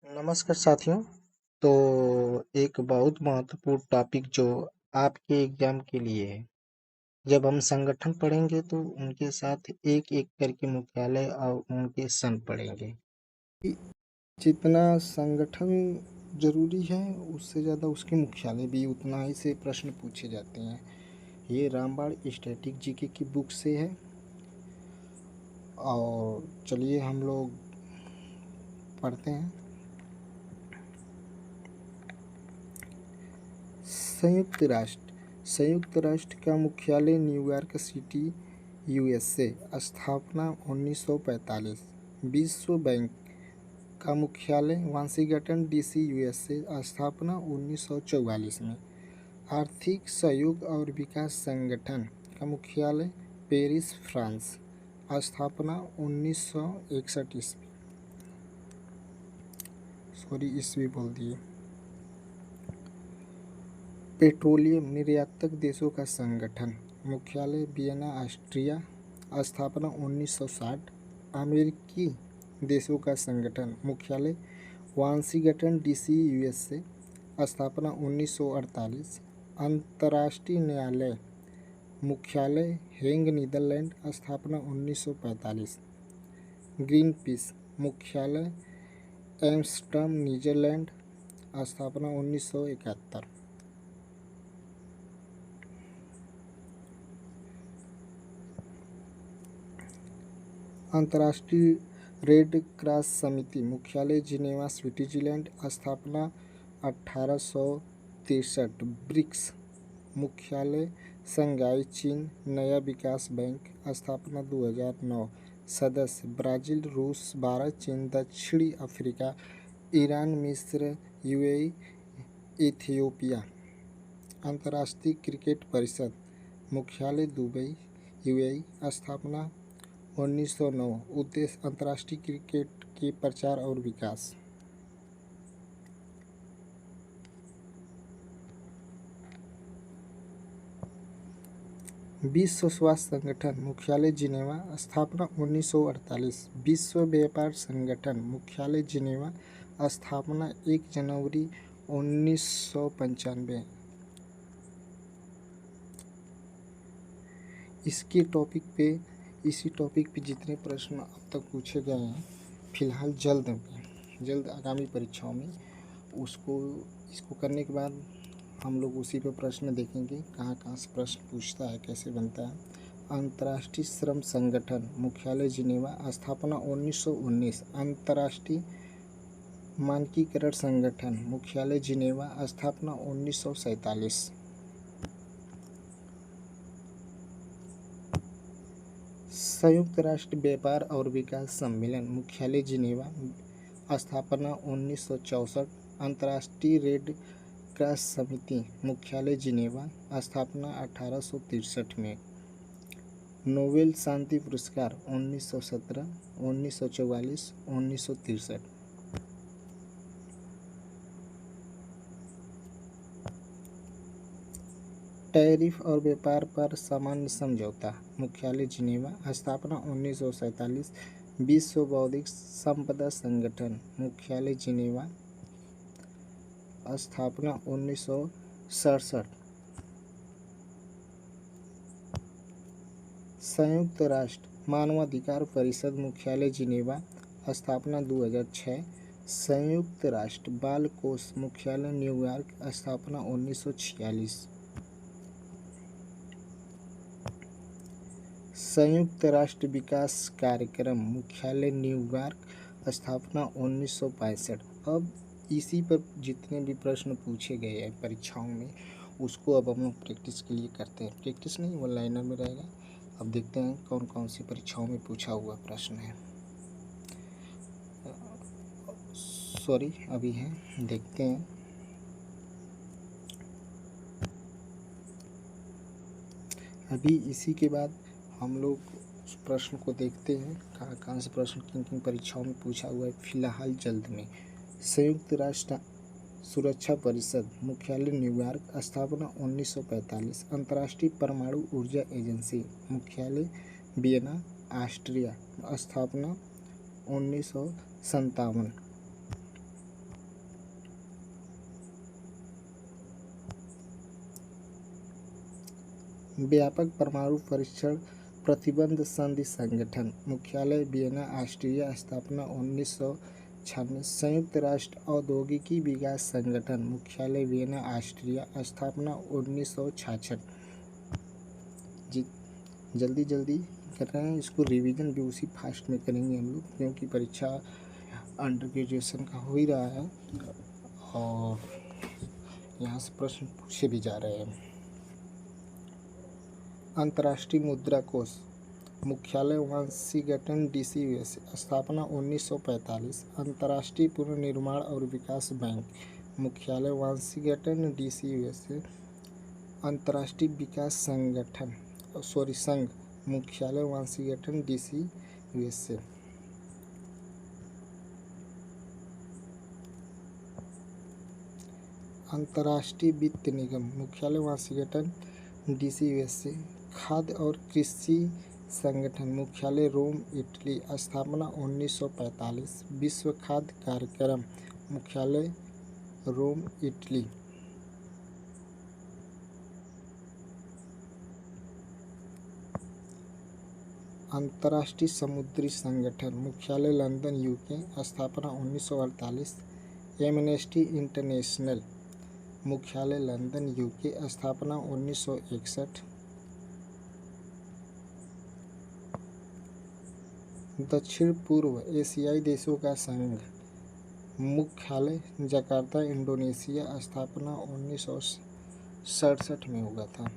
नमस्कार साथियों। तो एक बहुत महत्वपूर्ण टॉपिक जो आपके एग्जाम के लिए है। जब हम संगठन पढ़ेंगे तो उनके साथ एक एक करके मुख्यालय और उनके सन पढ़ेंगे। जितना संगठन जरूरी है उससे ज़्यादा उसके मुख्यालय भी उतना ही से प्रश्न पूछे जाते हैं। ये रामबाण स्टैटिक जीके की बुक से है। और चलिए हम लोग पढ़ते हैं। संयुक्त राष्ट्र का मुख्यालय न्यूयॉर्क सिटी यूएसए। स्थापना 1945। विश्व बैंक का मुख्यालय वाशिंगटन डीसी यूएसए। स्थापना 1944 में। आर्थिक सहयोग और विकास संगठन का मुख्यालय पेरिस फ्रांस। स्थापना 1961 ईस्वी बोल दिए। पेट्रोलियम निर्यातक देशों का संगठन मुख्यालय वियना ऑस्ट्रिया। स्थापना 1960। अमेरिकी देशों का संगठन मुख्यालय वाशिंगटन डीसी यूएसए। स्थापना 1948। अंतर्राष्ट्रीय न्यायालय मुख्यालय हेग नीदरलैंड। स्थापना 1945। ग्रीन पीस मुख्यालय एम्स्टर्डम नीदरलैंड। स्थापना 1971। अंतर्राष्ट्रीय रेड क्रॉस समिति मुख्यालय जिनेवा स्विट्जरलैंड। स्थापना 1863। ब्रिक्स मुख्यालय शंघाई चीन। नया विकास बैंक। स्थापना 2009। सदस्य ब्राज़ील रूस भारत चीन दक्षिणी अफ्रीका ईरान मिस्र यूएई इथियोपिया। अंतर्राष्ट्रीय क्रिकेट परिषद मुख्यालय दुबई यूएई। स्थापना 1909। उद्देश्य अंतर्राष्ट्रीय क्रिकेट के प्रचार और विकास। विश्व स्वास्थ्य संगठन मुख्यालय जिनेवा। स्थापना 1948। विश्व व्यापार संगठन मुख्यालय जिनेवा। स्थापना 1 जनवरी 1995। इसी टॉपिक पे जितने प्रश्न अब तक पूछे गए हैं फिलहाल जल्द आगामी परीक्षाओं में इसको करने के बाद हम लोग उसी पे प्रश्न देखेंगे कहाँ से प्रश्न पूछता है कैसे बनता है। अंतर्राष्ट्रीय श्रम संगठन मुख्यालय जिनेवा। स्थापना 1919। अंतर्राष्ट्रीय मानकीकरण संगठन मुख्यालय जिनेवा। स्थापना 1947। संयुक्त राष्ट्र व्यापार और विकास सम्मेलन मुख्यालय जिनेवा। स्थापना 1964। अंतर्राष्ट्रीय रेड क्रॉस समिति मुख्यालय जिनेवा। स्थापना 1863 में। नोबेल शांति पुरस्कार 1917 1944 1963। टैरिफ और व्यापार पर सामान्य समझौता मुख्यालय जिनेवा। स्थापना 1947। विश्व बौद्धिक संपदा संगठन मुख्यालय जिनेवा। स्थापना 1967। संयुक्त राष्ट्र मानवाधिकार परिषद मुख्यालय जिनेवा। स्थापना 2006। संयुक्त राष्ट्र बाल कोष मुख्यालय न्यूयॉर्क। स्थापना 1946। संयुक्त राष्ट्र विकास कार्यक्रम मुख्यालय न्यूयॉर्क। स्थापना 1965। अब इसी पर जितने भी प्रश्न पूछे गए हैं परीक्षाओं में उसको अब हम लोग प्रैक्टिस के लिए करते हैं। प्रैक्टिस नहीं वो लाइनर में रहेगा। अब देखते हैं कौन कौन सी परीक्षाओं में पूछा हुआ प्रश्न है। अभी है देखते हैं। अभी इसी के बाद हम लोग उस प्रश्न को देखते हैं कहाँ से प्रश्न किन परीक्षाओं में पूछा हुआ है फिलहाल जल्द में। संयुक्त राष्ट्र सुरक्षा परिषद मुख्यालय न्यूयॉर्क। स्थापना 1945। अंतर्राष्ट्रीय परमाणु ऊर्जा एजेंसी मुख्यालय वियना ऑस्ट्रिया। स्थापना 1957। व्यापक परमाणु परीक्षण प्रतिबंध संधि संगठन मुख्यालय वियना ऑस्ट्रिया स्थापना 1996। संयुक्त राष्ट्र औद्योगिकी विकास संगठन मुख्यालय वियना ऑस्ट्रिया स्थापना 1966। जल्दी जल्दी कर रहे हैं, इसको रिवीजन भी उसी फास्ट में करेंगे हम लोग, क्योंकि परीक्षा अंडर ग्रेजुएशन का हो ही रहा है और यहाँ से प्रश्न पूछे भी जा रहे हैं। अंतर्राष्ट्रीय मुद्रा कोष मुख्यालय वाशिंगटन डीसी यूएसए स्थापना 1945। अंतर्राष्ट्रीय पुनर्निर्माण और विकास बैंक मुख्यालय वाशिंगटन डीसी यूएसए। अंतर्राष्ट्रीय विकास संघ मुख्यालय वाशिंगटन डीसी यूएसए। अंतर्राष्ट्रीय वित्त निगम मुख्यालय वाशिंगटन डीसी यूएसए। खाद्य और कृषि संगठन मुख्यालय रोम इटली स्थापना 1945। विश्व खाद्य कार्यक्रम मुख्यालय रोम इटली। अंतर्राष्ट्रीय समुद्री संगठन मुख्यालय लंदन यूके स्थापना 1948। एमनेस्टी इंटरनेशनल मुख्यालय लंदन यूके स्थापना 1961। दक्षिण पूर्व एशियाई देशों का संघ मुख्यालय जकार्ता इंडोनेशिया स्थापना 1967 में हुआ था।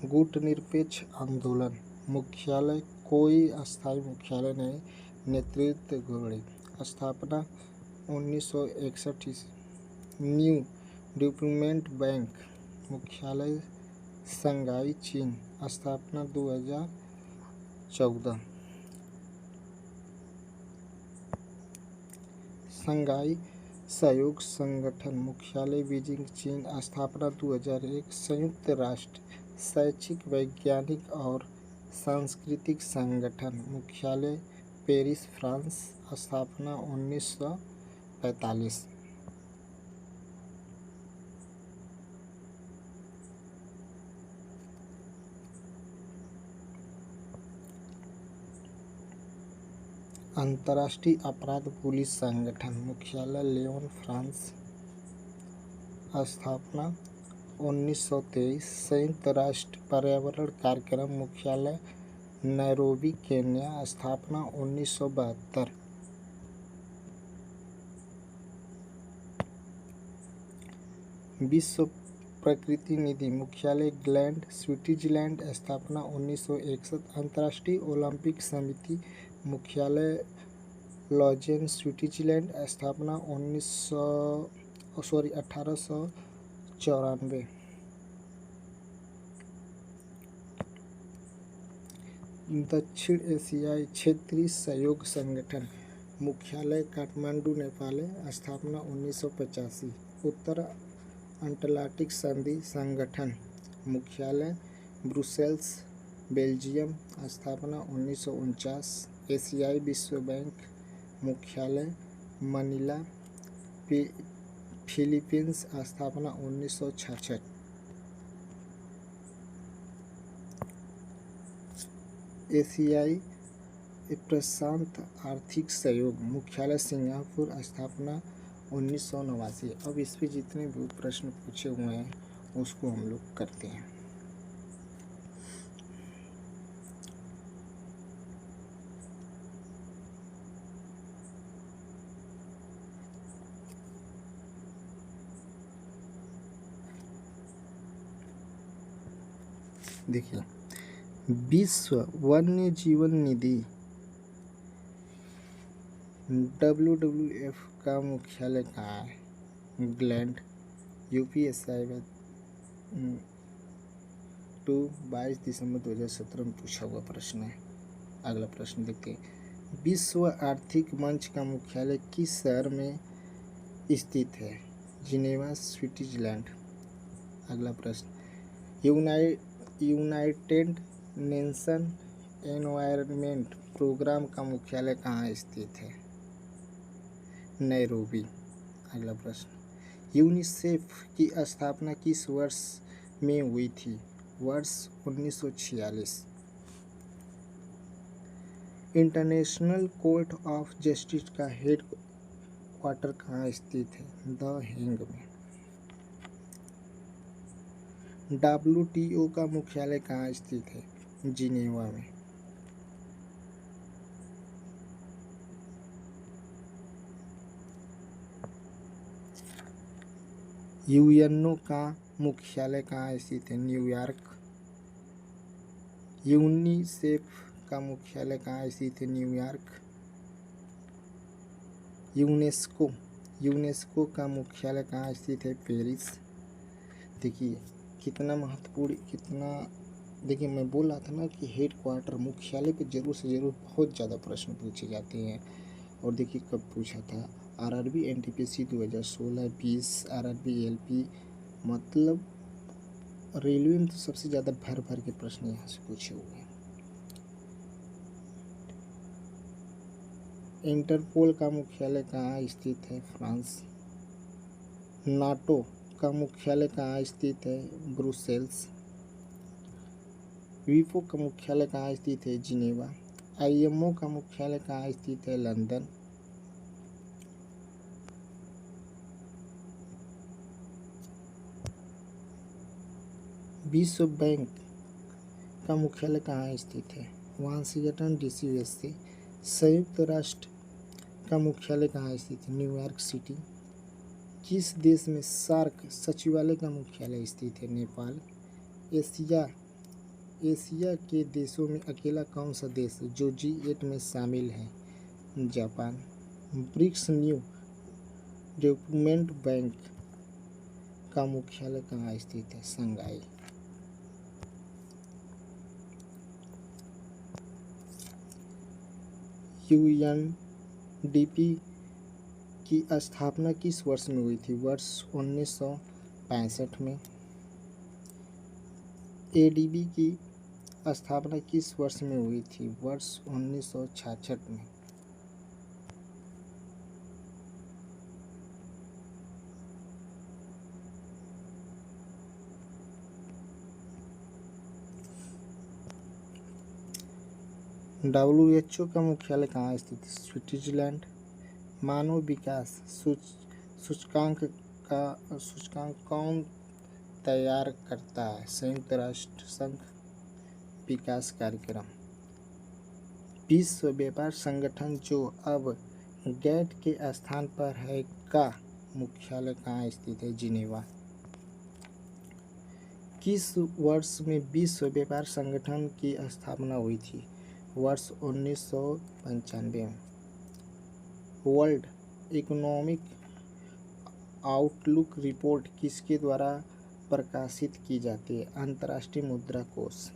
गुटनिरपेक्ष आंदोलन मुख्यालय कोई अस्थायी मुख्यालय नहीं, नेतृत्व गोरे स्थापना 1961। न्यू डेवलपमेंट बैंक मुख्यालय शंघाई चीन स्थापना 2014। शंघाई सहयोग संगठन मुख्यालय बीजिंग चीन स्थापना 2001। संयुक्त राष्ट्र शैक्षिक वैज्ञानिक और सांस्कृतिक संगठन मुख्यालय पेरिस फ्रांस स्थापना 1945। अंतर्राष्ट्रीय अपराध पुलिस संगठन मुख्यालय लियोन फ्रांस स्थापना 1923। संयुक्त राष्ट्र पर्यावरण कार्यक्रम मुख्यालय नैरोबी केन्या स्थापना 1972। विश्व प्रकृति निधि मुख्यालय ग्लैंड स्विट्जरलैंड स्थापना 1961। अंतर्राष्ट्रीय ओलंपिक समिति मुख्यालय लॉजेन स्विट्जरलैंड स्थापना 1894। दक्षिण एशियाई क्षेत्रीय सहयोग संगठन मुख्यालय काठमांडू नेपाल स्थापना 1985। उत्तर अटलांटिक संधि संगठन मुख्यालय ब्रुसेल्स बेल्जियम स्थापना 1949। एशियाई विश्व बैंक मुख्यालय मनीला फिलीपींस स्थापना 1966। एशियाई प्रशांत आर्थिक सहयोग मुख्यालय सिंगापुर स्थापना 1989। अब इस पे जितने भी प्रश्न पूछे हुए हैं उसको हम लोग करते हैं। देखिए, विश्व वन्य जीवन निधि WWF का मुख्यालय कहाँ है? इंग्लैंड। UPSI में 22 दिसंबर 2017 में पूछा हुआ प्रश्न है। अगला प्रश्न देखते हैं। विश्व आर्थिक मंच का मुख्यालय किस शहर में स्थित है? Geneva Switzerland. अगला प्रश्न। यूनाइटेड नेशन एनवायरनमेंट प्रोग्राम का मुख्यालय कहाँ स्थित है? नैरोबी। अगला प्रश्न, यूनिसेफ की स्थापना किस वर्ष में हुई थी? वर्ष 1946। इंटरनेशनल कोर्ट ऑफ जस्टिस का हेड क्वार्टर कहाँ स्थित है? द हेग में। WTO का मुख्यालय कहाँ स्थित है? जिनेवा में। यूएनओ का मुख्यालय कहाँ स्थित है? न्यूयॉर्क। यूनिसेफ का मुख्यालय कहाँ स्थित है? न्यूयॉर्क। यूनेस्को का मुख्यालय कहाँ स्थित है? पेरिस। देखिए कितना महत्वपूर्ण, कितना, देखिए मैं बोल रहा था ना कि हेड क्वार्टर मुख्यालय पे जरूर से जरूर बहुत ज़्यादा प्रश्न पूछे जाते हैं। और देखिए कब पूछा था, RRB NTPC 2016-20, RRB LP, मतलब रेलवे में तो सबसे ज़्यादा भर भर के प्रश्न यहाँ से पूछे हुए हैं। इंटरपोल का मुख्यालय कहाँ स्थित है? फ्रांस। नाटो का मुख्यालय कहाँ स्थित है? ब्रुसेल्स। विपो का मुख्यालय कहाँ स्थित है? जिनेवा। IMO का मुख्यालय कहाँ स्थित है? लंदन। विश्व बैंक का मुख्यालय कहाँ स्थित है? Washington DC USA। संयुक्त राष्ट्र का मुख्यालय कहाँ स्थित है? New York city. किस देश में सार्क सचिवालय का मुख्यालय स्थित है? नेपाल। एशिया के देशों में अकेला कौन सा देश है जो G8 में शामिल है? Japan. BRICS New Development Bank का मुख्यालय कहाँ स्थित है? शंघाई। UNDP की स्थापना किस वर्ष में हुई थी? वर्ष 1965 में। ADB की स्थापना किस वर्ष में हुई थी? वर्ष 1966 में। WHO का मुख्यालय कहाँ स्थित है? स्विट्जरलैंड। मानव विकास सूचकांक कौन तैयार करता है? संयुक्त राष्ट्र संघ। विकास कार्यक्रम। विश्व व्यापार संगठन जो अब गैट के स्थान पर है का मुख्यालय कहाँ स्थित है? जिनेवा। किस वर्ष में विश्व व्यापार संगठन की स्थापना हुई थी? वर्ष 1995 में। वर्ल्ड इकोनॉमिक आउटलुक रिपोर्ट किसके द्वारा प्रकाशित की जाती है? अंतर्राष्ट्रीय मुद्रा कोष।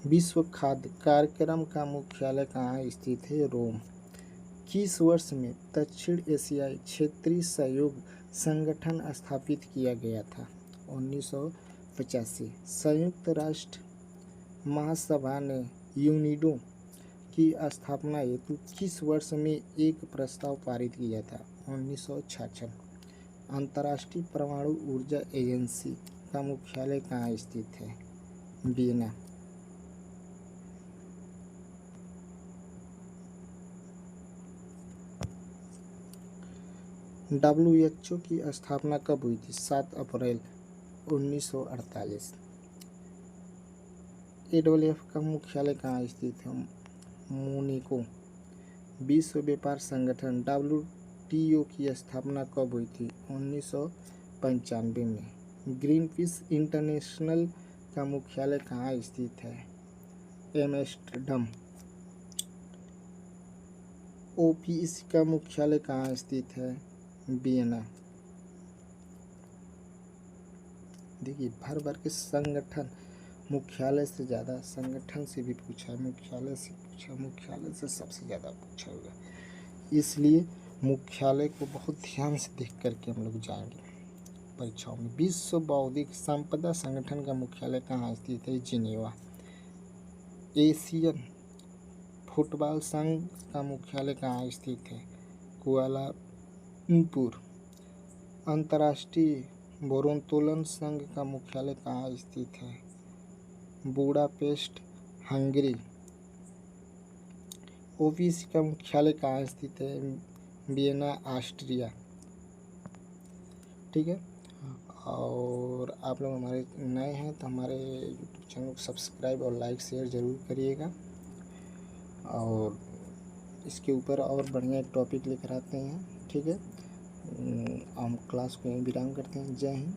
विश्व खाद्य कार्यक्रम का मुख्यालय कहाँ स्थित है? रोम। किस वर्ष में दक्षिण एशियाई क्षेत्रीय सहयोग संगठन स्थापित किया गया था? 1985। संयुक्त राष्ट्र महासभा ने यूनिडो की स्थापना हेतु किस वर्ष में एक प्रस्ताव पारित किया था? 1966। अंतर्राष्ट्रीय परमाणु ऊर्जा एजेंसी का मुख्यालय कहाँ स्थित है? वियना। WHO की स्थापना कब हुई थी? 7 अप्रैल 1948। AFF का मुख्यालय कहाँ स्थित है? मोनाको। विश्व व्यापार संगठन WTO की स्थापना कब हुई थी? 1995 में। ग्रीनपीस इंटरनेशनल का मुख्यालय कहाँ स्थित है? एम्स्टर्डम। OPEC का मुख्यालय कहाँ स्थित है? वियना। देखिए भर भर के संगठन, मुख्यालय से ज़्यादा संगठन से भी पूछा, मुख्यालय से पूछा, मुख्यालय से सबसे ज़्यादा पूछा हुआ, इसलिए मुख्यालय को बहुत ध्यान से देख करके हम लोग जाएंगे। परीक्षाओं में। विश्व बौद्धिक संपदा संगठन का मुख्यालय कहाँ स्थित है? जिनेवा। एशियन फुटबॉल संघ का मुख्यालय कहाँ स्थित है? कुआलालंपुर। अंतर्राष्ट्रीय भारोत्तोलन संघ का मुख्यालय कहाँ स्थित है? Budapest, Hungary. ओबीसी का मुख्यालय कहाँ स्थित है? Vienna, Austria. ठीक है। और आप लोग हमारे नए हैं तो हमारे यूट्यूब चैनल को सब्सक्राइब और लाइक शेयर ज़रूर करिएगा। और इसके ऊपर और बढ़िया एक टॉपिक लेकर आते हैं। ठीक है। हम क्लास को यहीं विराम करते हैं। जय हिंद।